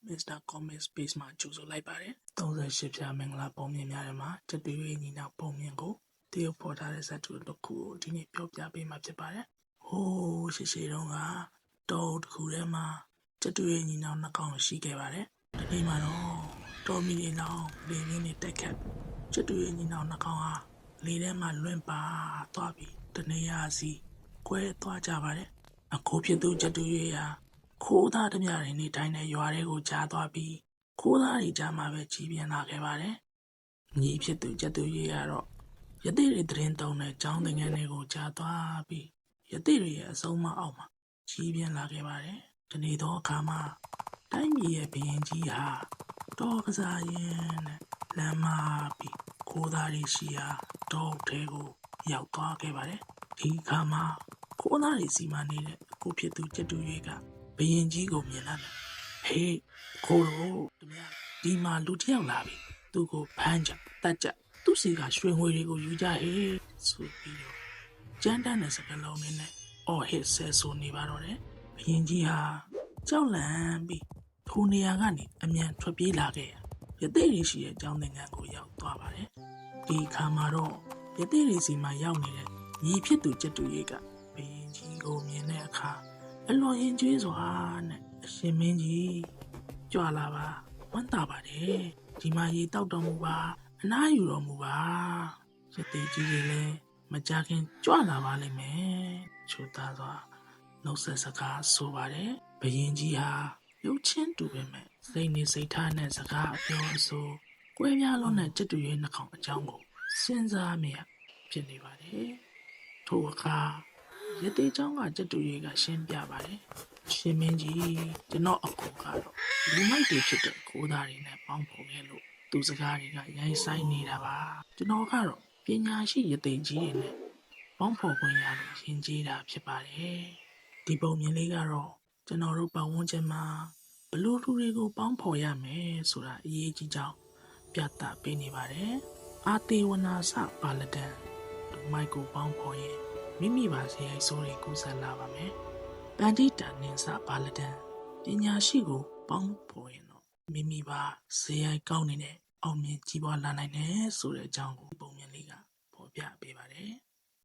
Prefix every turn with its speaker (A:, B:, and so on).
A: Mr. Comic Space မှာကြိုဆိုလိုက်ပါတယ်38ဖြာမင်္ဂလာပုံမြင်များထဲမှာချက်တွေရဲ့ညီနောင်ပုံမြင်ကိုတရုတ်ဖော်ထားတဲ့ဇာတ်တူတစ်ခုကိုဒီနေ့ပြောပြပေးမှာဖြစ်ပါတယ်ဟိုးရှေတုန်းကတောတစ်ခုထဲမှာချက်တွေရဲ့ညီနောင်နှစ်ကောင်ရှိခဲ့ပါတယ်ဒီနေ့မှာတော့တော်မီနေလောင်လေရင်းနဲ့တက်ခတ်ချက်တွေရဲ့ညီနောင်နှစ်ကောင်ဟာလေထဲမှာလွင့်ပါသွားပြီးတနေရာစီကွဲသွားကြပါတယ်အခုဖြစ်သူချက်တွေရဲ့ခိုးသားတမျှတွေနေတိုင်းနဲ့ရွာတွေကိုကြားသွားပြီးခိုးသားတွေကြားမှာပဲကြီးပြင်းလာခဲ့ပါတယ်။ညီဖြစ်သူချက်သူရေးကတော့ရသေးတွေသတင်းတုံးတဲ့ចောင်းသင်္ကန်းတွေကိုကြားသွားပြီးရသေးတွေရဲ့အဆုံးမအောက်မှာကြီးပြင်းလာခဲ့ပါတယ်။ဒီနေ့တော့အခါမှာတိုင်းပြည်ရဲ့ဘရင်ကြီးဟာတောကစားရင်နဲ့လမ်းမပြီးခိုးသားတွေရှိရာတောထဲကိုရောက်သွားခဲ့ပါတယ်။ဒီအခါမှာခိုးသားတွေစီမနေတဲ့အခုဖြစ်သူချက်သူရေးကဘရင်ကြီးကိုမြင်လာတယ်ဟေးခိုးတော့ဒီမှာလူတစ်ယောက်လာပြီသူ့ကိုဖမ်းကြတတ်ကြသူ့စီကရွှေငွေတွေကိုယူကြဟေးဆိုပြီးတော့ကြမ်းတမ်းတဲ့စကားလုံးနဲ့အော်ဟစ်ဆဲဆိုနေပါတော့တယ်ဘရင်ကြီးဟာကြောက်လန့်ပြီးထိုနေရာကနေအမြန်ထွက်ပြေးလာခဲ့ရသေးတွေရှိတဲ့အကြောင်းသင်ခန်းကိုရောက်သွားပါတယ်ဒီခါမှာတော့ရသေးတွေစီမှာရောက်နေတဲ့ညီဖြစ်သူချက်တူရေးကဘရင်ကြီးကိုမြင်တဲ့အခါအလွန်ရင်ကျွေးစွာနဲ့အရှင်မင်းကြီးကြွလာပါဝမ်းသာပါတယ်ဒီမှာရေတောက်တော်မူပါအနားယူတော်မူပါရသေးကြီးတွေလည်းမကြခင်ကြွလာပါလိမ့်မယ်ချိုသားစွာနှုတ်ဆက်စကားဆိုပါတယ်ဘရင်ကြီးဟာရုပ်ချင်းတူပေမဲ့စိတ်နေစိတ်ထားနဲ့စကားအပြောအဆိုကွဲပြားလုံးနဲ့ကြက်တူရဲ့နှာခေါင်းအကြောင်းကိုစဉ်းစားမိရဖြစ်နေပါတယ်ထို့အခါရသေးချောင်းကကြက်တူရေးကရှင်းပြပါတယ်ရှင်မင်းကြီးကျွန်တော်အကူကတော့လူမိုက်တွေဖြစ်တဲ့ခိုးသားတွေနဲ့ပေါင်းဖော်ခဲ့လို့သူစကားတွေကရိုင်းဆိုင်နေတာပါကျွန်တော်ကတော့ပညာရှိရသေးကြီးတွေနဲ့ပေါင်းဖော်ခွင့်ရလို့ရင်ကျေးတာဖြစ်ပါတယ်ဒီပုံမြင်လေးကတော့ကျွန်တော်တို့ပတ်ဝန်းကျင်မှာဘလို့လူတွေကိုပေါင်းဖော်ရမယ်ဆိုတာအရေးကြီးကြောင်းပြသပေးနေပါတယ်အာတေဝနာစပါလဒန်လူမိုက်ကိုပေါင်းဖော်ရင်မိမိပါစေရိုက်စိုးတွေကူးစက်လာပါမယ်။ပန်တိတန်နင်းစာပါလဒန်ပညာရှိကိုပေါင်းဖော်ရင်တော့မိမိပါစေရိုက်ကောင်းနေတဲ့အောင်မြင်ကြီးပွားလာနိုင်တယ်ဆိုတဲ့အကြောင်းကိုပုံမြင်လေးကဖော်ပြပေးပါတယ်။